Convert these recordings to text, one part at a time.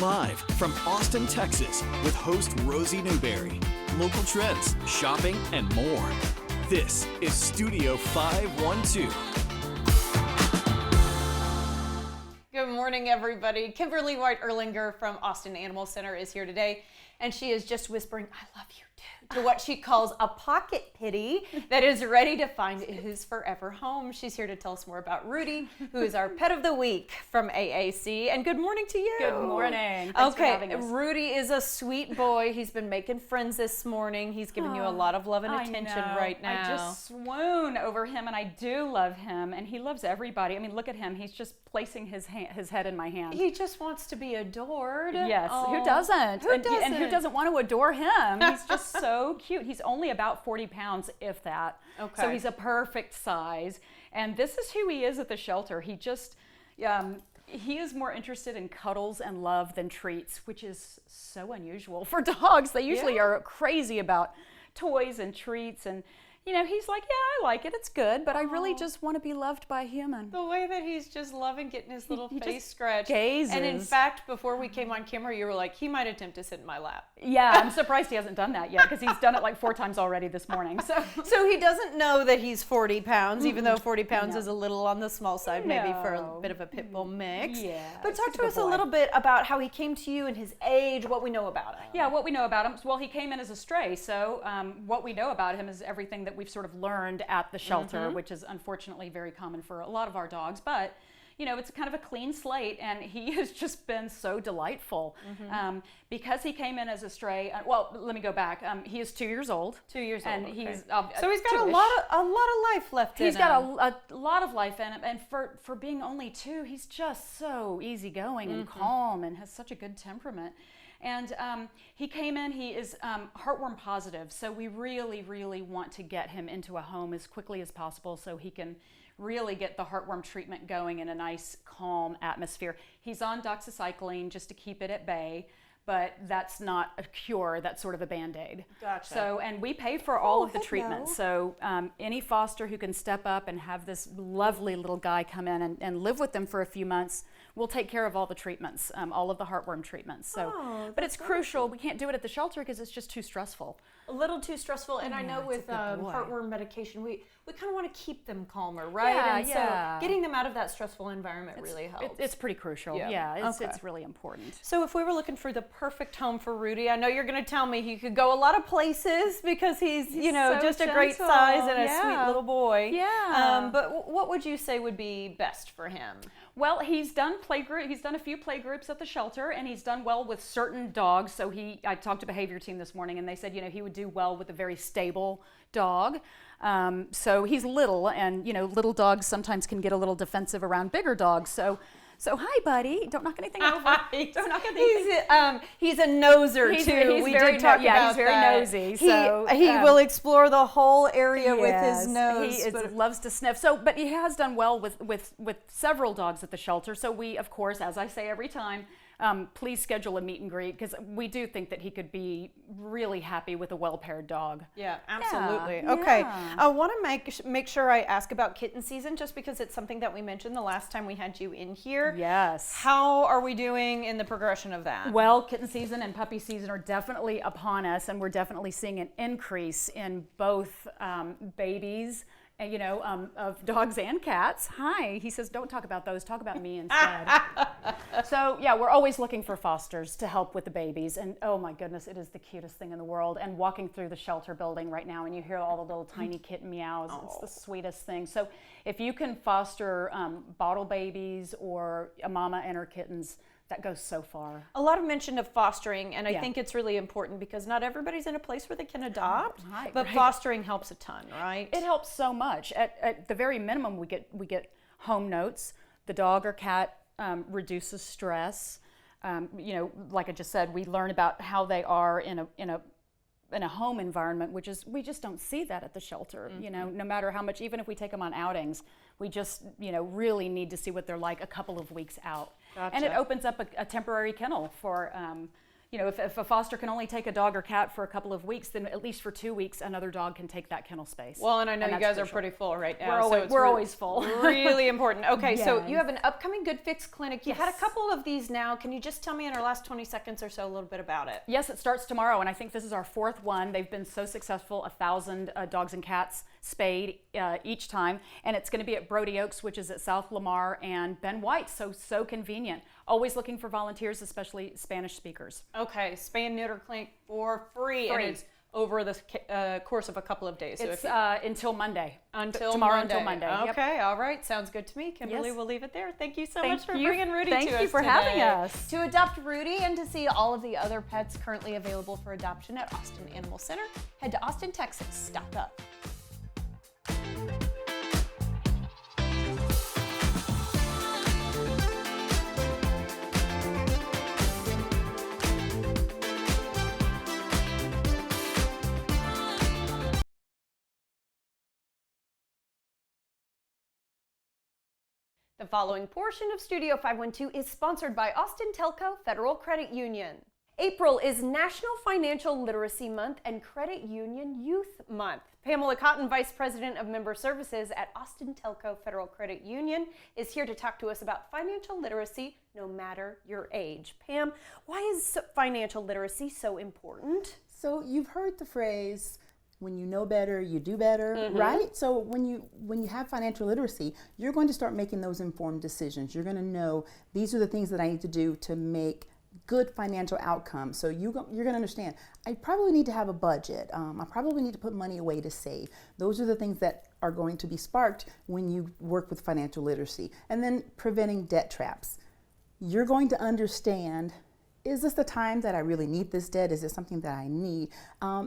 Live from Austin, Texas, with host Rosie Newberry. Local trends, shopping, and more. This is Studio 512. Good morning, everybody. Kimberly White-Erlinger from Austin Animal Center is here today, and she is just whispering, "I love you too," to what she calls a pocket pitty that is ready to find his forever home. She's here to tell us more about Rudy, who is our pet of the week from AAC. And good morning to you. Good morning. Thanks for having us. Rudy is a sweet boy. He's been making friends this morning. He's giving you a lot of love and attention right now. I just swoon over him, and I do love him, and he loves everybody. I mean, look at him. He's just placing his head in my hand. He just wants to be adored. Yes, Oh. who doesn't? Who doesn't? And who doesn't want to adore him? He's just so cute. He's only about 40 pounds, if that. Okay. So he's a perfect size. And this is who he is at the shelter. He just, he is more interested in cuddles and love than treats, which is so unusual for dogs. They usually are crazy about toys and treats, and you know, he's like, yeah, I like it, it's good, but I really just want to be loved by a human. The way that he's just loving getting his little He face just scratched. gazes. And in fact, before we came on camera, you were like, he might attempt to sit in my lap. Yeah, I'm surprised he hasn't done that yet, because he's done it like 4 times already this morning. So he doesn't know that he's 40 pounds, even though 40 pounds is a little on the small side, maybe for a bit of a pit bull mix. Yeah, But talk he's a to good us a boy. little bit about how he came to you and his age, what we know about him. Yeah, what we know about him, well, he came in as a stray, so what we know about him is everything that we've sort of learned at the shelter, which is unfortunately very common for a lot of our dogs, but you know, it's kind of a clean slate, and he has just been so delightful. Because he came in as a stray, well, let me go back. He is 2 years old. 2 years and old. he's So he's got a two-ish. lot of life left in him. He's got a lot of life in him, and for being only 2, he's just so easygoing and calm and has such a good temperament. And he came in, he is heartworm positive, so we really, really want to get him into a home as quickly as possible so he can really get the heartworm treatment going in a nice, calm atmosphere. He's on doxycycline just to keep it at bay, but that's not a cure, that's sort of a Band-Aid. Gotcha. So, and we pay for all of the heck treatment. no. So any foster who can step up and have this lovely little guy come in and live with them for a few months, we'll take care of all the treatments, all of the heartworm treatments. So, but it's crucial. We can't do it at the shelter because it's just too stressful. A little too stressful, and I know it's a with good boy. heartworm medication, we kind of want to keep them calmer, right? Yeah, and yeah. so getting them out of that stressful environment really helps. It's pretty crucial. Yeah. Yeah, Okay. it's really important. So if we were looking for the perfect home for Rudy, I know you're going to tell me he could go a lot of places because he's you know, so just a great gentle. size and a Yeah. sweet little boy. Yeah. But what would you say would be best for him? Well, he's done playgroup. He's done a few playgroups at the shelter, and he's done well with certain dogs. So I talked to behavior team this morning, and they said, you know, he would do well with a very stable dog. So he's little, and you know, little dogs sometimes can get a little defensive around bigger dogs. So hi, buddy. Don't knock anything over. Don't knock anything. He's a noser too. We did talk about he's very that. nosy. So He will explore the whole area with his Yes, nose. He loves to sniff. So, but he has done well with several dogs at the shelter. So we, of course, as I say every time, please schedule a meet and greet because we do think that he could be really happy with a well-paired dog. Yeah, absolutely. Yeah, Okay, yeah. I want to make sure I ask about kitten season just because it's something that we mentioned the last time we had you in here. Yes. How are we doing in the progression of that? Well, kitten season and puppy season are definitely upon us, and we're definitely seeing an increase in both babies, you know, of dogs and cats. Hi, he says, don't talk about those, talk about me instead. So yeah, we're always looking for fosters to help with the babies, and oh my goodness, it is the cutest thing in the world. And walking through the shelter building right now, and you hear all the little tiny kitten meows, it's the sweetest thing. So if you can foster bottle babies or a mama and her kittens, that goes so far. A lot of mention of fostering, and I Yeah. think it's really important because not everybody's in a place where they can adopt, Right, but right. fostering helps a ton, right? It helps so much. At the very minimum, we get home notes. The dog or cat reduces stress. You know, like I just said, we learn about how they are in a home environment, which is we just don't see that at the shelter. You know, no matter how much, even if we take them on outings, we just really need to see what they're like a couple of weeks out. And it Gotcha. opens up a temporary kennel for if a foster can only take a dog or cat for a couple of weeks, then at least for 2 weeks, another dog can take that kennel space. Well, and I know you that's guys are crucial. pretty full right now. We're always full. Really important. Okay, so you Yes. have an upcoming Good Fix clinic. You've had a Yes. couple of these now. Can you just tell me in our last 20 seconds or so a little bit about it? Yes, it starts tomorrow, and I think this is our 4th one. They've been so successful, 1,000 dogs and cats spayed each time, and it's going to be at Brody Oaks, which is at South Lamar and Ben White, so convenient. Always looking for volunteers, especially Spanish speakers. Okay, spay and neuter clinic for free. And it's over the course of a couple of days. So It's until Monday. tomorrow until Monday. Yep. Okay, all right, sounds good to me. Kimberly, Yes. we'll leave it there. Thank you so Thank much for you. bringing Rudy Thank to us you for today. having us. To adopt Rudy and to see all of the other pets currently available for adoption at Austin Animal Center, head to Austin, Texas. Stock up. The following portion of Studio 512 is sponsored by Austin Telco Federal Credit Union. April is National Financial Literacy Month and Credit Union Youth Month. Pamela Cotton, Vice President of Member Services at Austin Telco Federal Credit Union, is here to talk to us about financial literacy no matter your age. Pam, why is financial literacy so important? So you've heard the phrase, when you know better, you do better, right? So when you have financial literacy, you're going to start making those informed decisions. You're going to know these are the things that I need to do to make good financial outcomes. So you're going to understand, I probably need to have a budget. I probably need to put money away to save. Those are the things that are going to be sparked when you work with financial literacy. And then preventing debt traps. You're going to understand, is this the time that I really need this debt? Is it something that I need?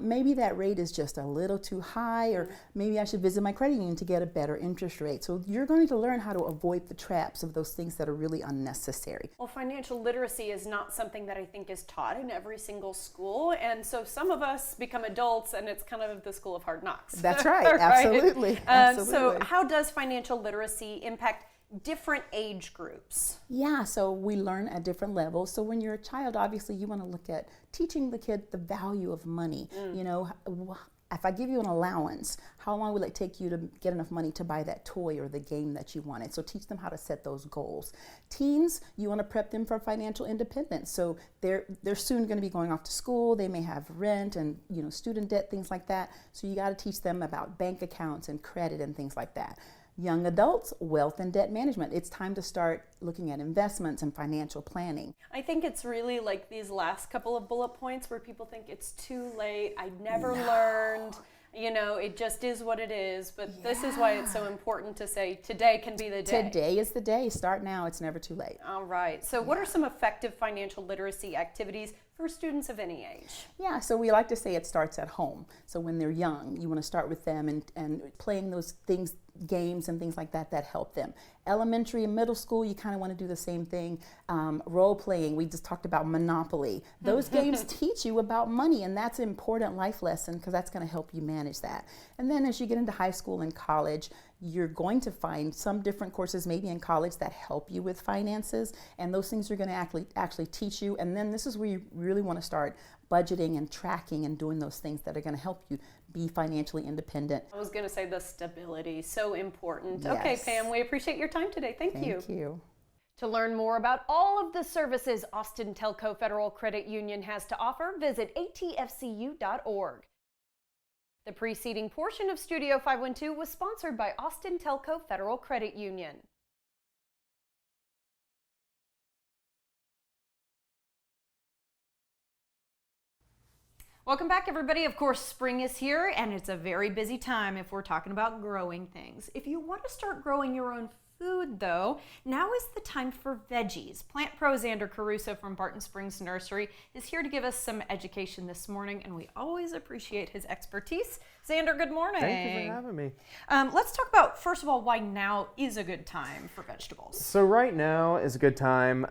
Maybe that rate is just a little too high, or maybe I should visit my credit union to get a better interest rate. So you're going to learn how to avoid the traps of those things that are really unnecessary. Well, financial literacy is not something that I think is taught in every single school. And so some of us become adults and it's kind of the school of hard knocks. That's right, Right? absolutely. So Absolutely. how does financial literacy impact different age groups? Yeah, so we learn at different levels. So when you're a child, obviously you want to look at teaching the kid the value of money. You know, if I give you an allowance, how long will it take you to get enough money to buy that toy or the game that you wanted? So teach them how to set those goals. Teens, you want to prep them for financial independence. So they're soon going to be going off to school. They may have rent and student debt, things like that. So you got to teach them about bank accounts and credit and things like that. Young adults, wealth and debt management. It's time to start looking at investments and financial planning. I think it's really like these last couple of bullet points where people think it's too late. I never learned. It just is what it is. But this is why it's so important to say today can be the day. Today is the day. Start now. It's never too late. All right. So what are some effective financial literacy activities for students of any age? Yeah, so we like to say it starts at home. So when they're young, you want to start with them and playing those things, games and things like that help them. Elementary and middle school, you kind of want to do the same thing. Role playing, we just talked about Monopoly. Those games teach you about money, and that's an important life lesson because that's going to help you manage that. And then as you get into high school and college, you're going to find some different courses maybe in college that help you with finances, and those things are going to actually teach you. And then this is where you really want to start budgeting and tracking and doing those things that are going to help you be financially independent. I was going to say the stability, so important. Yes. Okay, Pam, we appreciate your time today. Thank you. Thank you. To learn more about all of the services Austin Telco Federal Credit Union has to offer, visit atfcu.org. The preceding portion of Studio 512 was sponsored by Austin Telco Federal Credit Union. Welcome back, everybody. Of course, spring is here, and it's a very busy time if we're talking about growing things. If you want to start growing your own food, though, now is the time for veggies. Plant Pro Xander Caruso from Barton Springs Nursery is here to give us some education this morning, and we always appreciate his expertise. Xander, good morning. Thank you for having me. Let's talk about, first of all, why now is a good time for vegetables. So right now is a good time.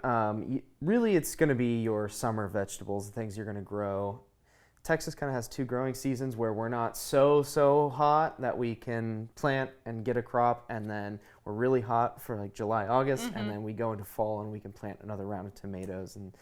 Really, it's going to be your summer vegetables, the things you're going to grow. Texas kind of has two growing seasons where we're not so hot that we can plant and get a crop, and then we're really hot for like July, August, and then we go into fall and we can plant another round of tomatoes and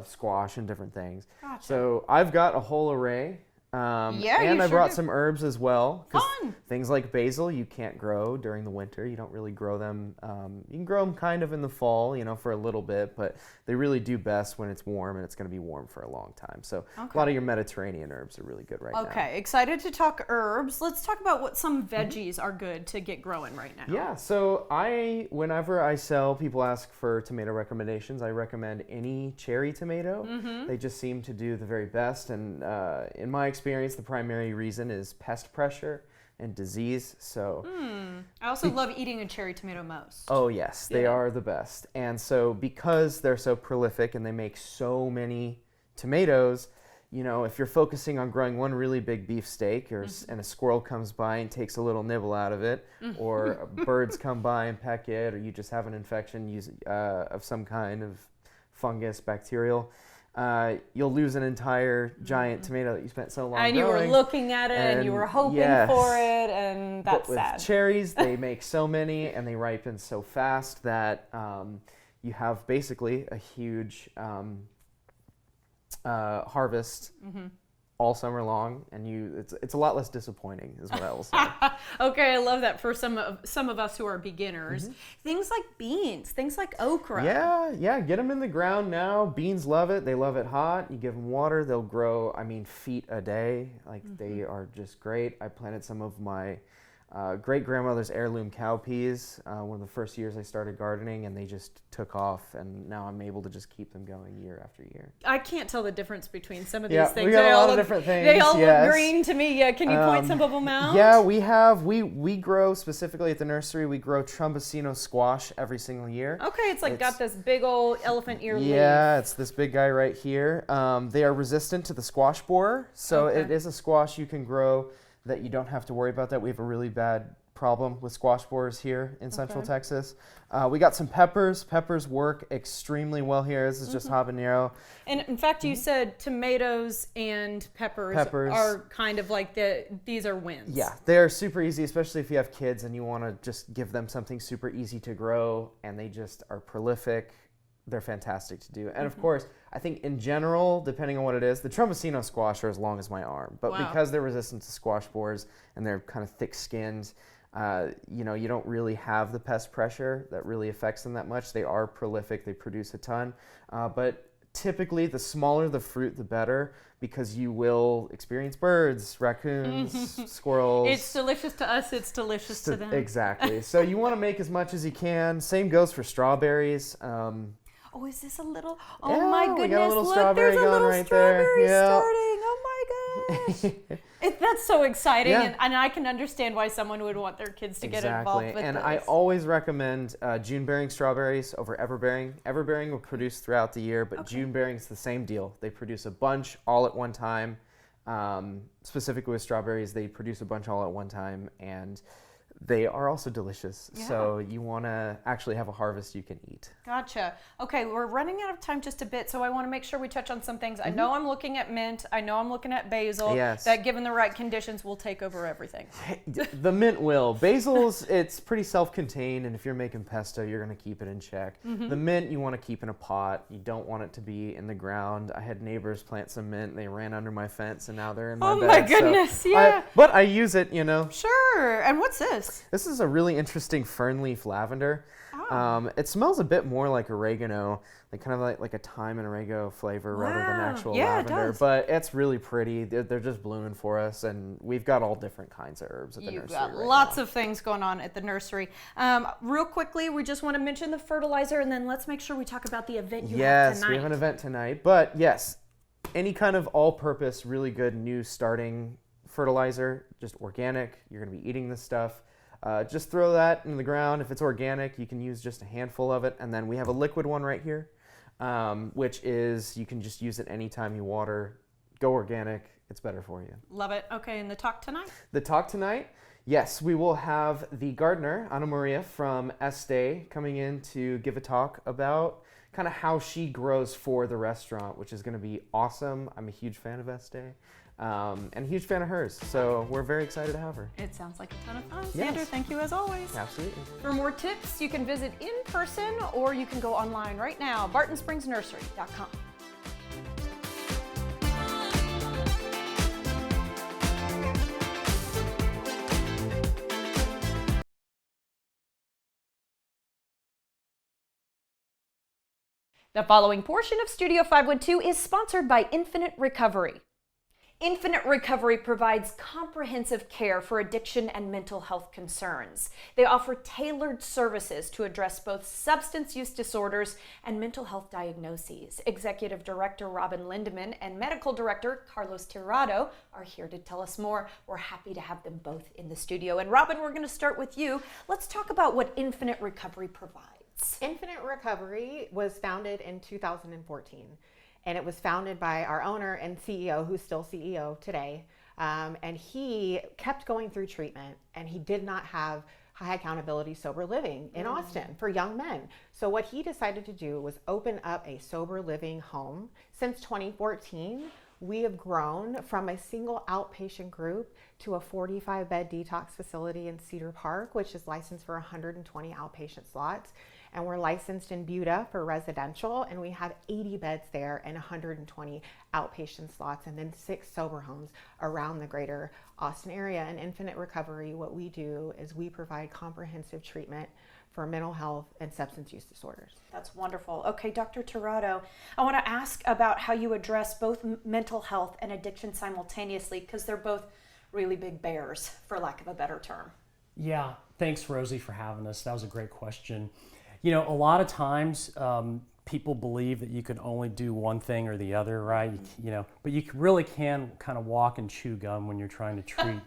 squash and different things. Gotcha. So I've got a whole array. Yeah, and you I sure brought do. some herbs as well. 'Cause Fun. things like basil you can't grow during the winter. You don't really grow them. You can grow them kind of in the fall, for a little bit, but they really do best when it's warm, and it's going to be warm for a long time. So a lot of your Mediterranean herbs are really good right now. Okay, excited to talk herbs. Let's talk about what some veggies are good to get growing right now. Yeah, so whenever I sell, people ask for tomato recommendations. I recommend any cherry tomato. They just seem to do the very best, and in my experience, the primary reason is pest pressure and disease. So, I also love eating a cherry tomato most. oh yes, they Yeah. are the best. And so, because they're so prolific and they make so many tomatoes, if you're focusing on growing one really big beefsteak, and a squirrel comes by and takes a little nibble out of it, or birds come by and peck it, or you just have an infection of some kind of fungus, bacterial, you'll lose an entire giant tomato that you spent so long And you were growing. looking at it and you were hoping for it, and But that's with sad. cherries, they make so many and they ripen so fast that you have basically a huge harvest all summer long, and it's a lot less disappointing, is what I will say. Okay, I love that for some of us who are beginners. Things like beans, things like okra. Yeah, get them in the ground now. Beans love it. They love it hot. You give them water, they'll grow, feet a day. They are just great. I planted some of my great-grandmother's heirloom cowpeas one of the first years I started gardening, and they just took off, and now I'm able to just keep them going year after year. I can't tell the difference between some of these Yeah, things. we got They a all lot of look- different things, They all yes. look green to me. Yeah, can you point some of them out? Yeah, we grow, specifically at the nursery, we grow Trumbasino squash every single year. Okay, it's got this big old elephant ear leaf. Yeah, it's this big guy right here. They are resistant to the squash borer, so Okay. it is a squash you can grow that you don't have to worry about that. We have a really bad problem with squash borers here in Central Texas. We got some peppers. Peppers work extremely well here. This is just habanero. And in fact, you said tomatoes and peppers are kind of like these are wins. Yeah, they're super easy, especially if you have kids and you want to just give them something super easy to grow, and they just are prolific. They're fantastic to do. And of course, I think in general, depending on what it is, the Trumbasino squash are as long as my arm. But Wow. because they're resistant to squash borers and they're kind of thick-skinned, you don't really have the pest pressure that really affects them that much. They are prolific. They produce a ton. But typically, the smaller the fruit, the better, because you will experience birds, raccoons, squirrels. It's delicious to us. It's delicious to them. Exactly. So you want to make as much as you can. Same goes for strawberries. Oh, is this a little? Oh Yeah, my we got a goodness! little Look, strawberry there's a going little right there. strawberry Yeah. starting. Oh my gosh! That's so exciting, Yeah. and I can understand why someone would want their kids to get involved with and this. I always recommend June-bearing strawberries over everbearing. Everbearing will produce throughout the year, but June-bearing is the same deal. They produce a bunch all at one time. Specifically with strawberries, they produce a bunch all at one time, and they are also delicious. Yeah. So you want to actually have a harvest you can eat. Gotcha. Okay, we're running out of time just a bit, so I want to make sure we touch on some things. I know I'm looking at mint. I know I'm looking at basil. Yes. That, given the right conditions, will take over everything. The mint will. Basil's, it's pretty self-contained, and if you're making pesto, you're going to keep it in check. The mint you want to keep in a pot. You don't want it to be in the ground. I had neighbors plant some mint. They ran under my fence, and now they're in my Oh bed. my goodness, yeah. But I use it, Sure. And what's this? This is a really interesting fern leaf lavender. It smells a bit more like oregano, kind of like a thyme and oregano flavor rather than Wow. actual Yeah, it lavender. does. But it's really pretty. They're just blooming for us, and we've got all different kinds of herbs at the You've nursery got right lots now. of things going on at the nursery. Real quickly, we just want to mention the fertilizer, and then let's make sure we talk about the event you have Yes, tonight. we have an event tonight. But yes, any kind of all-purpose, really good new starting fertilizer, just organic. You're going to be eating this stuff. Just throw that in the ground. If it's organic, you can use just a handful of it. And then we have a liquid one right here, which is you can just use it anytime you water. Go organic. It's better for you. Love it. Okay, and the talk tonight? The talk tonight, yes, we will have the gardener, Ana Maria from Este, coming in to give a talk about kind of how she grows for the restaurant, which is going to be awesome. I'm a huge fan of Estee. And a huge fan of hers, so we're very excited to have her. It sounds like a ton of fun. Yes. Sandra, thank you as always. Absolutely. For more tips, you can visit in person or you can go online right now, bartonspringsnursery.com. The following portion of Studio 512 is sponsored by Infinite Recovery. Infinite Recovery provides comprehensive care for addiction and mental health concerns. They offer tailored services to address both substance use disorders and mental health diagnoses. Executive Director Robin Lindeman and Medical Director Carlos Tirado are here to tell us more. We're happy to have them both in the studio. And Robin, we're going to start with you. Let's talk about what Infinite Recovery provides. Infinite Recovery was founded in 2014, and it was founded by our owner and CEO, who's still CEO today. And he kept going through treatment, and he did not have high accountability sober living in Austin for young men. So what he decided to do was open up a sober living home. Since 2014, we have grown from a single outpatient group to a 45-bed detox facility in Cedar Park, which is licensed for 120 outpatient slots. And we're licensed in Buda for residential, and we have 80 beds there and 120 outpatient slots, and then 6 sober homes around the greater Austin area. And Infinite Recovery, what we do is we provide comprehensive treatment for mental health and substance use disorders. That's wonderful. Okay, Dr. Tirado, I want to ask about how you address both mental health and addiction simultaneously, because they're both really big bears, for lack of a better term. Yeah, thanks, Rosie, for having us. That was a great question. You know, a lot of times people believe that you can only do one thing or the other, right? You know, but you really can kind of walk and chew gum when you're trying to treat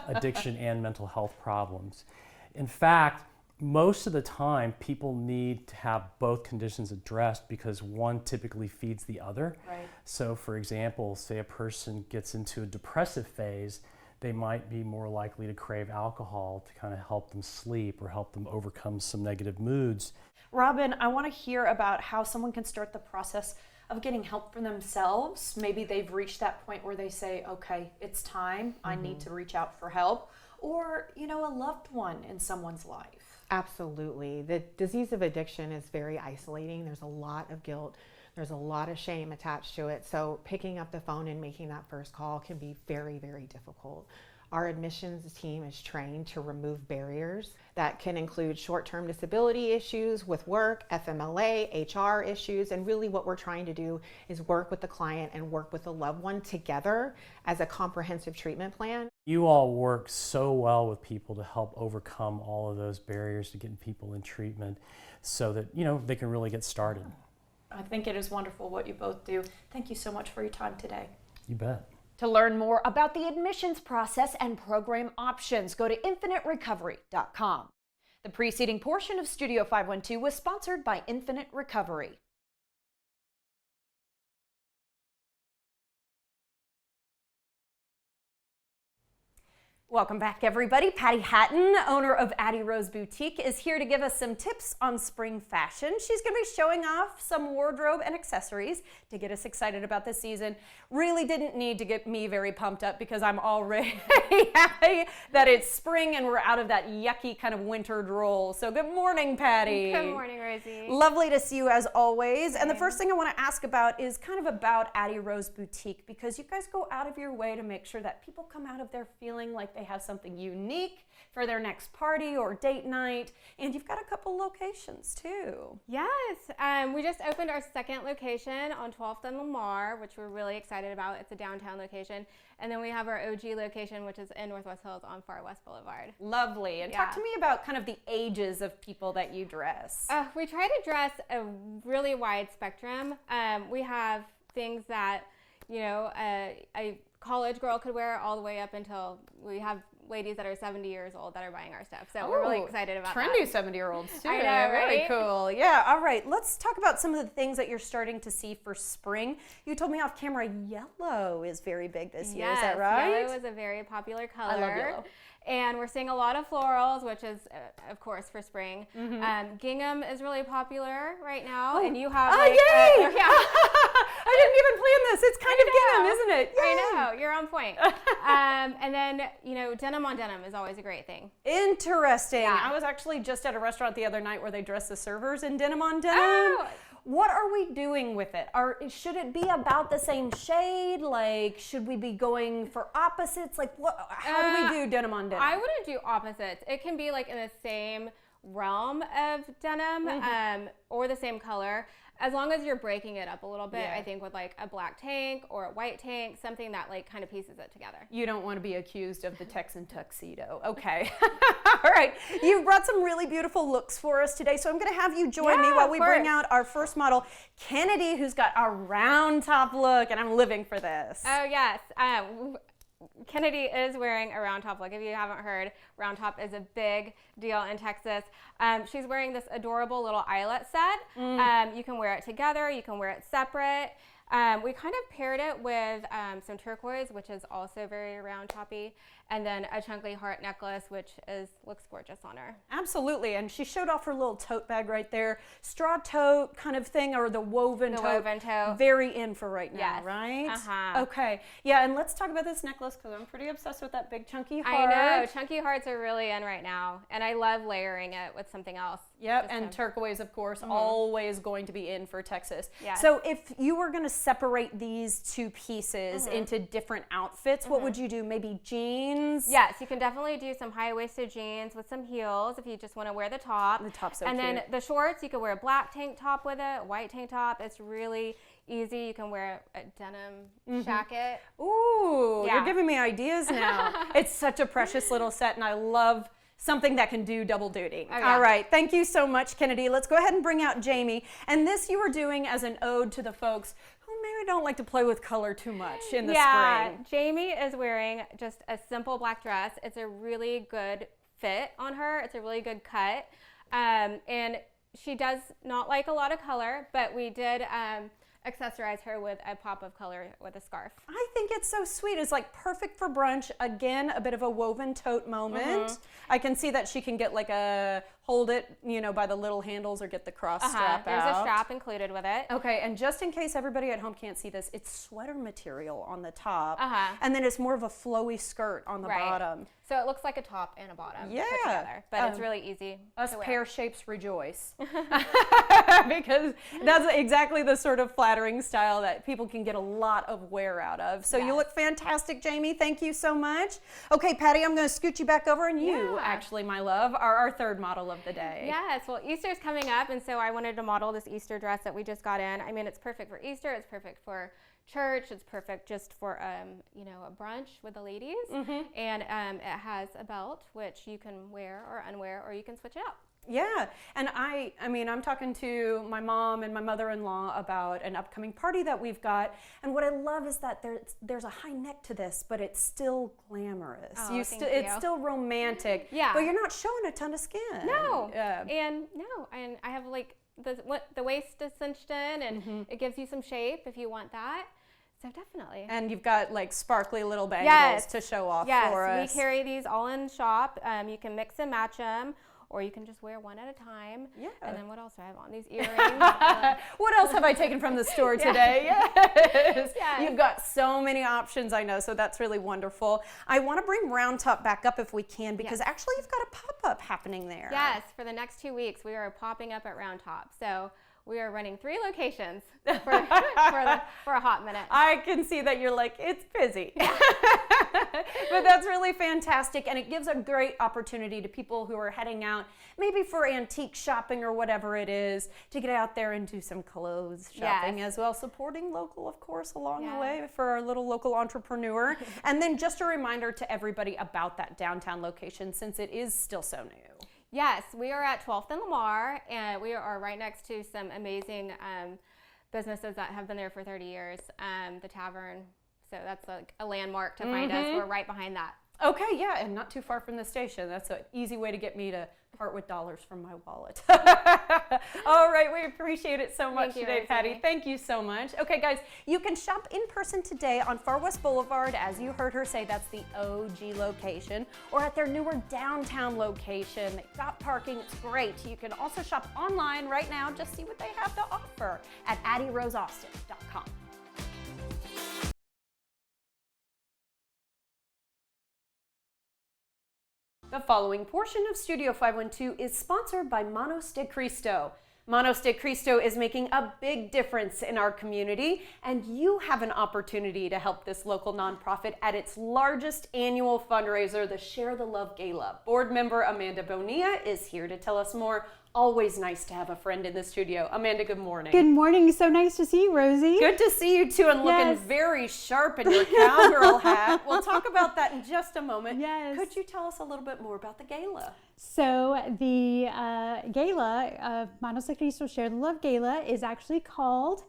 addiction and mental health problems. In fact, most of the time people need to have both conditions addressed because one typically feeds the other. Right. So for example, say a person gets into a depressive phase, they might be more likely to crave alcohol to kind of help them sleep or help them overcome some negative moods. Robin, I want to hear about how someone can start the process of getting help for themselves. Maybe they've reached that point where they say, okay, it's time, I need to reach out for help. Or, you know, a loved one in someone's life. Absolutely. The disease of addiction is very isolating. There's a lot of guilt. There's a lot of shame attached to it. So picking up the phone and making that first call can be very, very difficult. Our admissions team is trained to remove barriers that can include short-term disability issues with work, FMLA, HR issues, and really what we're trying to do is work with the client and work with the loved one together as a comprehensive treatment plan. You all work so well with people to help overcome all of those barriers to getting people in treatment so that, you know, they can really get started. I think it is wonderful what you both do. Thank you so much for your time today. You bet. To learn more about the admissions process and program options, go to infiniterecovery.com. The preceding portion of Studio 512 was sponsored by Infinite Recovery. Welcome back, everybody. Patty Hatton, owner of Addie Rose Boutique, is here to give us some tips on spring fashion. She's going to be showing off some wardrobe and accessories to get us excited about this season. Really didn't need to get me very pumped up because I'm already happy that it's spring and we're out of that yucky kind of winter droll. So good morning, Patty. Good morning, Rosie. Lovely to see you as always. And the first thing I want to ask about is kind of about Addie Rose Boutique, because you guys go out of your way to make sure that people come out of there feeling like they have something unique for their next party or date night. And you've got a couple locations too. Yes, we just opened our second location on 12th and Lamar, which we're really excited about. It's a downtown location. And then we have our OG location, which is in Northwest Hills on Far West Boulevard. Lovely. And talk to me about kind of the ages of people that you dress. We try to dress a really wide spectrum. We have things that, you know, a college girl could wear all the way up until we have ladies that are 70 years old that are buying our stuff. So we're really excited about that. Trendy 70-year-olds too. I know, Very right? cool. Yeah. All right. Let's talk about some of the things that you're starting to see for spring. You told me off camera yellow is very big this year. Is that right? Yellow is a very popular color. I love yellow. And we're seeing a lot of florals, which is, of course, for spring. Gingham is really popular right now, and you have yay! yeah. I didn't even plan this. It's kind of gingham, isn't it? I Yay. know, you're on point. And then, denim on denim is always a great thing. Interesting. Yeah. I was actually just at a restaurant the other night where they dress the servers in denim on denim. Oh. What are we doing with it? Should it be about the same shade? Like, should we be going for opposites? Like, how do we do denim on denim? I wouldn't do opposites. It can be like in the same realm of denim or the same color. As long as you're breaking it up a little bit, Yeah. I think with like a black tank or a white tank, something that like kind of pieces it together. You don't want to be accused of the Texan tuxedo. Okay. All right. You've brought some really beautiful looks for us today. So I'm going to have you join me Yeah, while of we bring course. out our first model, Kennedy, who's got a round top look, and I'm living for this. Oh, yes. Kennedy is wearing a round top look. If you haven't heard, round top is a big deal in Texas. She's wearing this adorable little eyelet set. You can wear it together. You can wear it separate. We kind of paired it with some turquoise, which is also very round toppy, and then a chunky heart necklace, which looks gorgeous on her. Absolutely. And she showed off her little tote bag right there. Straw tote kind of thing, or the woven tote. woven tote. Very in for right now, Yes. right? Uh-huh. Okay. Yeah, and let's talk about this necklace because I'm pretty obsessed with that big chunky heart. I know. Chunky hearts are really in right now, and I love layering it with something else. Yep, Just and to- turquoise, of course, always going to be in for Texas. Yes. So if you were going to separate these two pieces into different outfits, what would you do? Maybe jeans? Yes, you can definitely do some high-waisted jeans with some heels if you just want to wear the top. The top's so And then cute. the shorts, you could wear a black tank top with it, a white tank top. It's really easy. You can wear a denim jacket. Ooh, Yeah. you're giving me ideas now. It's such a precious little set, and I love something that can do double duty. Oh, yeah. All right, thank you so much, Kennedy. Let's go ahead and bring out Jamie. And this you were doing as an ode to the folks who maybe don't like to play with color too much in the spring. Jamie is wearing just a simple black dress. It's a really good fit on her. It's a really good cut. And she does not like a lot of color, but we did accessorize her with a pop of color with a scarf. I think it's so sweet. It's like perfect for brunch. Again, a bit of a woven tote moment. I can see that she can get like hold it, by the little handles or get the cross strap There's out. a strap included with it. Okay, and just in case everybody at home can't see this, it's sweater material on the top, Uh-huh. and then it's more of a flowy skirt on the Right. bottom. So it looks like a top and a bottom Yeah. put together, but it's really easy Us to wear. pear shapes rejoice. Because that's exactly the sort of flattering style that people can get a lot of wear out of. So you Yes. look fantastic, Jamie. Thank you so much. Okay, Patty, I'm going to scoot you back over, and you, Yeah. actually, my love, are our third model of the day. Yes, well, Easter's coming up, and so I wanted to model this Easter dress that we just got in. I mean, it's perfect for Easter. It's perfect for church. It's perfect just for, a brunch with the ladies. And it has a belt, which you can wear or unwear, or you can switch it up. Yeah, and I'm talking to my mom and my mother-in-law about an upcoming party that we've got, and what I love is that there's a high neck to this, but it's still glamorous. Oh, thank It's you. still romantic. Yeah. But you're not showing a ton of skin. No, Yeah. and I have like the waist is cinched in, and it gives you some shape if you want that. So definitely. And you've got like sparkly little bangles Yes. to show off Yes, for we us. carry these all in shop. You can mix and match them, or you can just wear one at a time. Yeah. And then what else do I have on? These earrings. What else have I taken from the store today? Yes. Yes. You've got so many options, I know, so that's really wonderful. I want to bring Round Top back up if we can, because Yes. actually you've got a pop-up happening there. Yes, for the next 2 weeks, we are popping up at Round Top. So we are running 3 locations for a hot minute. I can see that you're like, it's busy. But that's really fantastic, and it gives a great opportunity to people who are heading out, maybe for antique shopping or whatever it is, to get out there and do some clothes shopping Yes. as well, supporting local, of course, along the Yeah. way for our little local entrepreneur. And then just a reminder to everybody about that downtown location, since it is still so new. Yes, we are at 12th and Lamar, and we are right next to some amazing businesses that have been there for 30 years. The Tavern, so that's like a landmark to find us. We're right behind that. Okay, yeah, and not too far from the station. That's an easy way to get me to part with dollars from my wallet. All right, we appreciate it so much Thank you, today, Rosie. Patty. Thank you so much. Okay, guys, you can shop in person today on Far West Boulevard. As you heard her say, that's the OG location, or at their newer downtown location. They've got parking, it's great. You can also shop online right now, just see what they have to offer at addieroseaustin.com. The following portion of Studio 512 is sponsored by Manos de Cristo. Manos de Cristo is making a big difference in our community, and you have an opportunity to help this local nonprofit at its largest annual fundraiser, the Share the Love Gala. Board member Amanda Bonilla is here to tell us more. Always nice to have a friend in the studio. Amanda, good morning. Good morning. So nice to see you, Rosie. Good to see you too, and looking Yes. very sharp in your cowgirl hat. We'll talk about that in just a moment. Yes. Could you tell us a little bit more about the gala? So the gala, Manos de Cristo Share the Love Gala, is actually called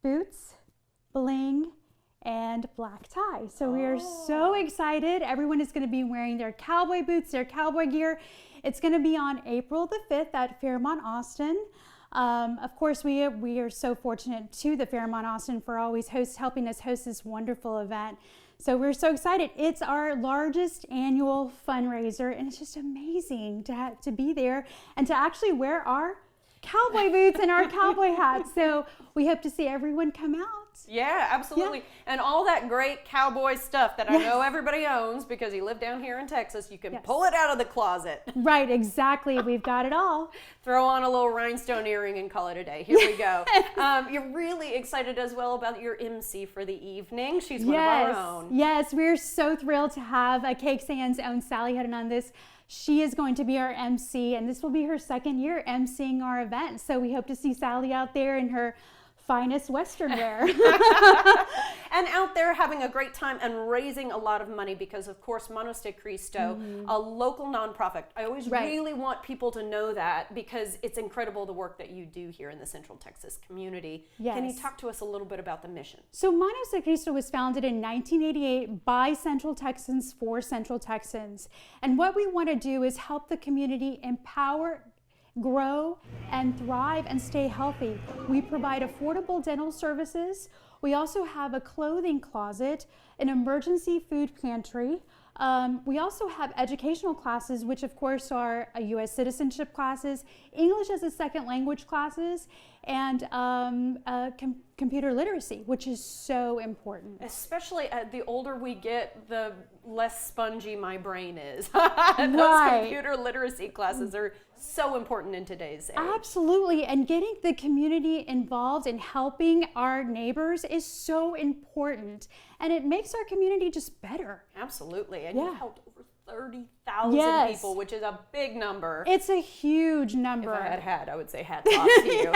Boots, Bling, and Black Tie. So we are so excited. Everyone is going to be wearing their cowboy boots, their cowboy gear. It's going to be on April the 5th at Fairmont Austin. Of course, we are so fortunate to the Fairmont Austin for always helping us host this wonderful event. So we're so excited. It's our largest annual fundraiser, and it's just amazing to be there and to actually wear our cowboy boots and our cowboy hats. So we hope to see everyone come out. Yeah, absolutely. Yeah. And all that great cowboy stuff that I know everybody owns because you live down here in Texas, you can Yes. pull it out of the closet. Right, exactly. We've got it all. Throw on a little rhinestone earring and call it a day. Here we go. You're really excited as well about your MC for the evening. She's one of our own. Yes, we're so thrilled to have Cake Sands' own Sally Hernandez. She is going to be our MC, and this will be her second year MCing our event. So we hope to see Sally out there in her finest Western wear. And out there having a great time and raising a lot of money because, of course, Manos de Cristo, a local nonprofit. I always Right. really want people to know that because it's incredible the work that you do here in the Central Texas community. Can you Yes. talk to us a little bit about the mission? So Manos de Cristo was founded in 1988 by Central Texans for Central Texans. And what we want to do is help the community empower, grow, and thrive and stay healthy. We provide affordable dental services. We also have a clothing closet, an emergency food pantry. We also have educational classes, which of course are U.S. citizenship classes, English as a second language classes, and computer literacy, which is so important. Especially the older we get, the less spongy my brain is. Those Right. computer literacy classes are so important in today's age. Absolutely, and getting the community involved in helping our neighbors is so important, and it makes our community just better. Absolutely. And Yeah. you've helped over 30,000 Yes. people, which is a big number. It's a huge number. If I had, I would say hats off to you.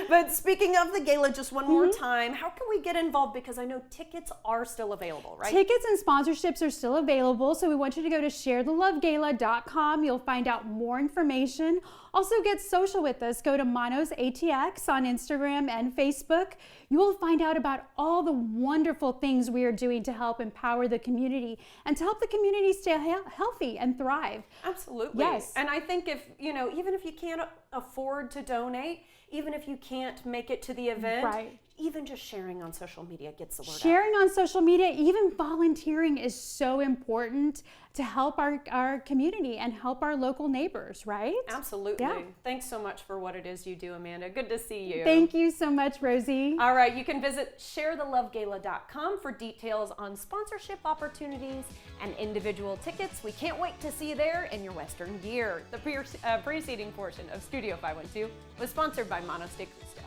But speaking of the gala, just one more time, how can we get involved? Because I know tickets are still available, right? Tickets and sponsorships are still available, so we want you to go to sharethelovegala.com. You'll find out more information. Also get social with us. Go to Manos ATX on Instagram and Facebook. You will find out about all the wonderful things we are doing to help empower the community and to help the community stay healthy and thrive. Absolutely. Yes. And I think if, even if you can't afford to donate, even if you can't make it to the event, Right. even just sharing on social media gets the word out. Sharing on social media, even volunteering is so important to help our community and help our local neighbors, right? Absolutely. Yeah. Thanks so much for what it is you do, Amanda. Good to see you. Thank you so much, Rosie. All right, you can visit sharethelovegala.com for details on sponsorship opportunities and individual tickets. We can't wait to see you there in your Western gear. The preceding portion of Studio 512 was sponsored by Manos de Cristo.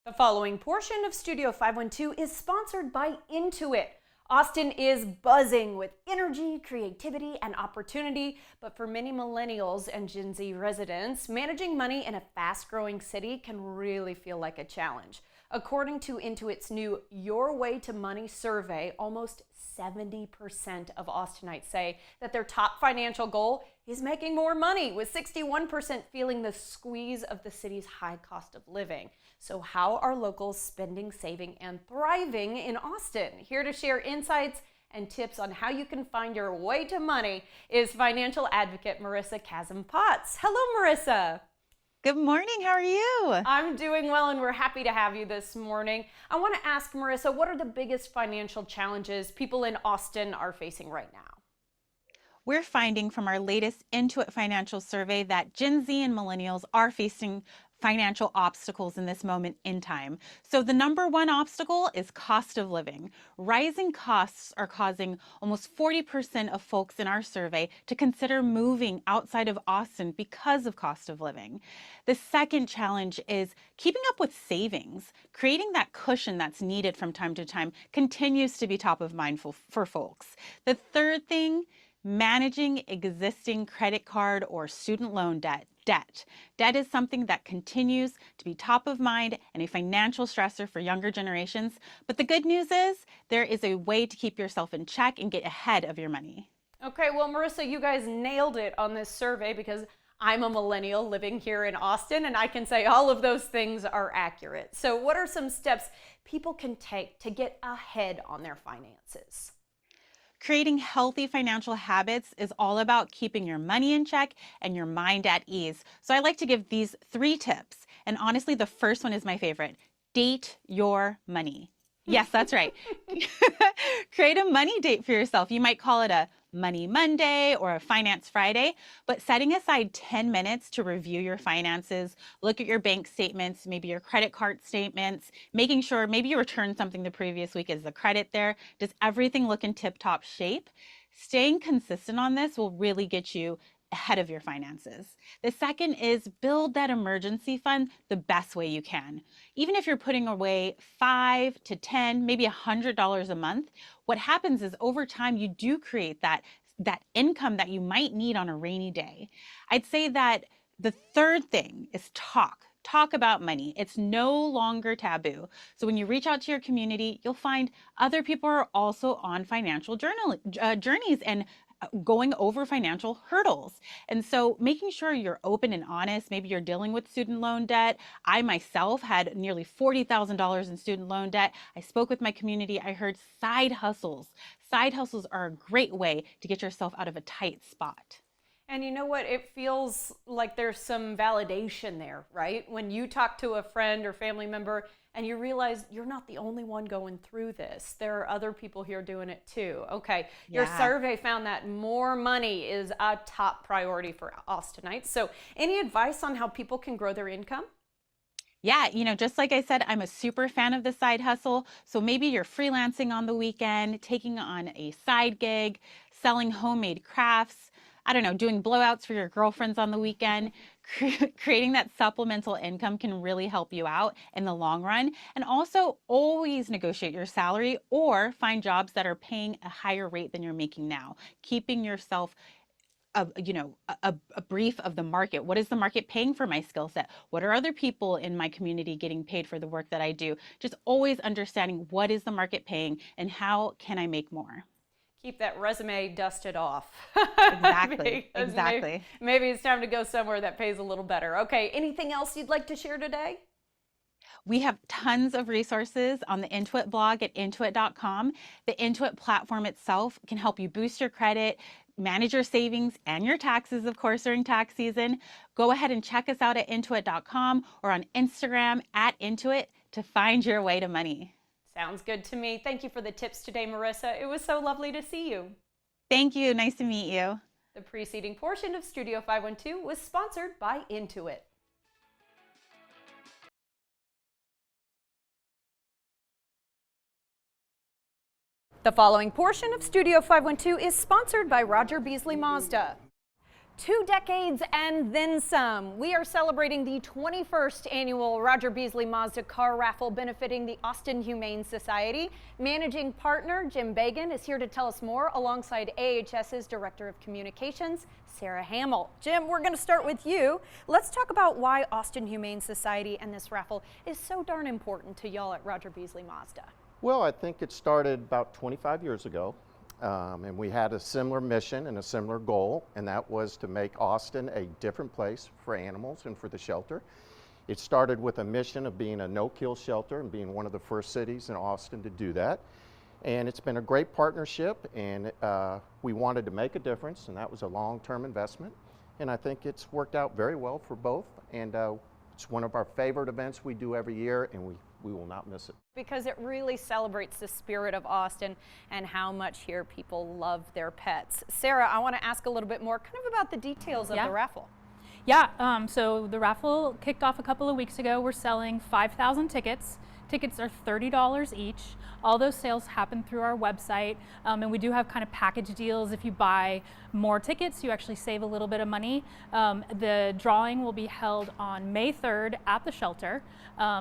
The following portion of Studio 512 is sponsored by Intuit. Austin is buzzing with energy, creativity, and opportunity, but for many millennials and Gen Z residents, managing money in a fast-growing city can really feel like a challenge. According to Intuit's new Your Way to Money survey, almost 70% of Austinites say that their top financial goal is making more money, with 61% feeling the squeeze of the city's high cost of living. So how are locals spending, saving, and thriving in Austin? Here to share insights and tips on how you can find your way to money is financial advocate Marissa Chasm-Potts. Hello, Marissa. Good morning. How are you? I'm doing well, and we're happy to have you this morning. I want to ask Marissa, what are the biggest financial challenges people in Austin are facing right now? We're finding from our latest Intuit financial survey that Gen Z and millennials are facing financial obstacles in this moment in time. So the number one obstacle is cost of living. Rising costs are causing almost 40% of folks in our survey to consider moving outside of Austin because of cost of living. The second challenge is keeping up with savings. Creating that cushion that's needed from time to time continues to be top of mind for folks. The third thing, managing existing credit card or student loan debt. Debt is something that continues to be top of mind and a financial stressor for younger generations. But the good news is there is a way to keep yourself in check and get ahead of your money. Okay, well, Marissa, you guys nailed it on this survey because I'm a millennial living here in Austin, and I can say all of those things are accurate. So what are some steps people can take to get ahead on their finances? Creating healthy financial habits is all about keeping your money in check and your mind at ease. So I like to give these 3 tips. And honestly, the first one is my favorite. Date your money. Yes, that's right. Create a money date for yourself. You might call it a Money Monday or a Finance Friday, but setting aside 10 minutes to review your finances, look at your bank statements, maybe your credit card statements, making sure maybe you returned something the previous week. Is the credit there? Does everything look in tip-top shape? Staying consistent on this will really get you ahead of your finances. The second is build that emergency fund the best way you can. Even if you're putting away $5 to $10, maybe $100 a month, what happens is over time you do create that income that you might need on a rainy day. I'd say that the third thing is talk about money. It's no longer taboo. So when you reach out to your community, you'll find other people are also on financial journeys and going over financial hurdles. And so making sure you're open and honest, maybe you're dealing with student loan debt. I myself had nearly $40,000 in student loan debt. I spoke with my community. I heard side hustles. Side hustles are a great way to get yourself out of a tight spot. And you know what? It feels like there's some validation there, right? When you talk to a friend or family member and you realize you're not the only one going through this. There are other people here doing it too. Okay, Your survey found that more money is a top priority for Austinites. So any advice on how people can grow their income? Yeah, just like I said, I'm a super fan of the side hustle. So maybe you're freelancing on the weekend, taking on a side gig, selling homemade crafts, I don't know, doing blowouts for your girlfriends on the weekend. Creating that supplemental income can really help you out in the long run. And also always negotiate your salary or find jobs that are paying a higher rate than you're making now. Keeping yourself a brief of the market. What is the market paying for my skill set? What are other people in my community getting paid for the work that I do? Just always understanding what is the market paying and how can I make more? Keep that resume dusted off. Exactly. Maybe it's time to go somewhere that pays a little better. Okay, anything else you'd like to share today? We have tons of resources on the Intuit blog at intuit.com. The Intuit platform itself can help you boost your credit, manage your savings and your taxes, of course, during tax season. Go ahead and check us out at intuit.com or on Instagram at Intuit to find your way to money. Sounds good to me. Thank you for the tips today, Marissa. It was so lovely to see you. Thank you. Nice to meet you. The preceding portion of Studio 512 was sponsored by Intuit. The following portion of Studio 512 is sponsored by Roger Beasley Mazda. 2 decades and then some. We are celebrating the 21st annual Roger Beasley Mazda car raffle benefiting the Austin Humane Society. Managing partner Jim Bagan is here to tell us more alongside AHS's Director of Communications, Sarah Hamill. Jim, we're going to start with you. Let's talk about why Austin Humane Society and this raffle is so darn important to y'all at Roger Beasley Mazda. Well, I think it started about 25 years ago. and we had a similar mission and a similar goal, and that was to make Austin a different place for animals and for the shelter. It started with a mission of being a no-kill shelter and being one of the first cities in Austin to do that. And it's been a great partnership, and we wanted to make a difference, and that was a long-term investment. And I think it's worked out very well for both, and it's one of our favorite events we do every year, and we will not miss it. Because it really celebrates the spirit of Austin and how much here people love their pets. Sarah, I want to ask a little bit more kind of about the details of the raffle. Yeah, so the raffle kicked off a couple of weeks ago. We're selling 5,000 tickets. Tickets are $30 each. All those sales happen through our website, and we do have kind of package deals. If you buy more tickets, you actually save a little bit of money. The drawing will be held on May 3rd at the shelter.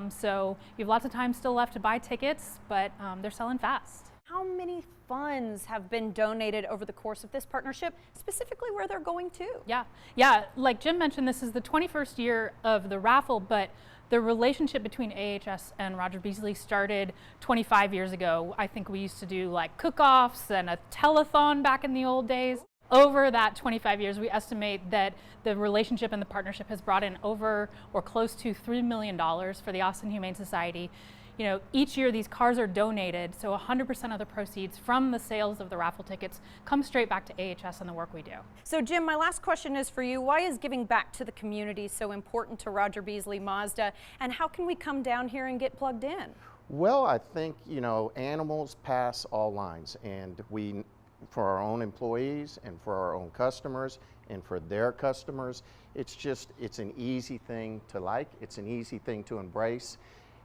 So you have lots of time still left to buy tickets, but they're selling fast. How many funds have been donated over the course of this partnership, specifically where they're going to? Yeah, like Jim mentioned, this is the 21st year of the raffle, but the relationship between AHS and Roger Beasley started 25 years ago. I think we used to do like cook-offs and a telethon back in the old days. Over that 25 years, we estimate that the relationship and the partnership has brought in over or close to $3 million for the Austin Humane Society. You know, each year these cars are donated, so 100% of the proceeds from the sales of the raffle tickets come straight back to AHS and the work we do. So Jim, my last question is for you. Why is giving back to the community so important to Roger Beasley Mazda, and how can we come down here and get plugged in? Well, I think, you know, animals pass all lines, and we, for our own employees and for our own customers and for their customers, it's an easy thing to like, it's an easy thing to embrace,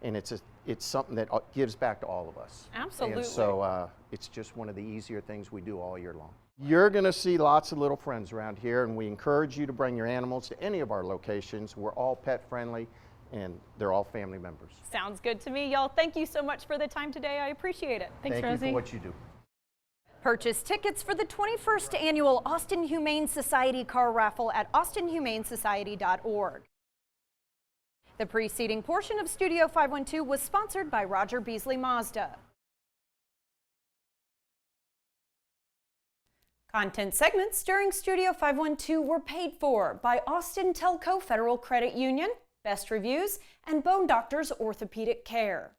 and it's something that gives back to all of us. Absolutely. And so it's just one of the easier things we do all year long. You're going to see lots of little friends around here, and we encourage you to bring your animals to any of our locations. We're all pet friendly, and they're all family members. Sounds good to me, y'all. Thank you so much for the time today. I appreciate it. Thanks, Rosie. Thank you for what you do. Purchase tickets for the 21st Annual Austin Humane Society Car Raffle at austinhumanesociety.org. The preceding portion of Studio 512 was sponsored by Roger Beasley Mazda. Content segments during Studio 512 were paid for by Austin Telco Federal Credit Union, Best Reviews, and Bone Doctors Orthopedic Care.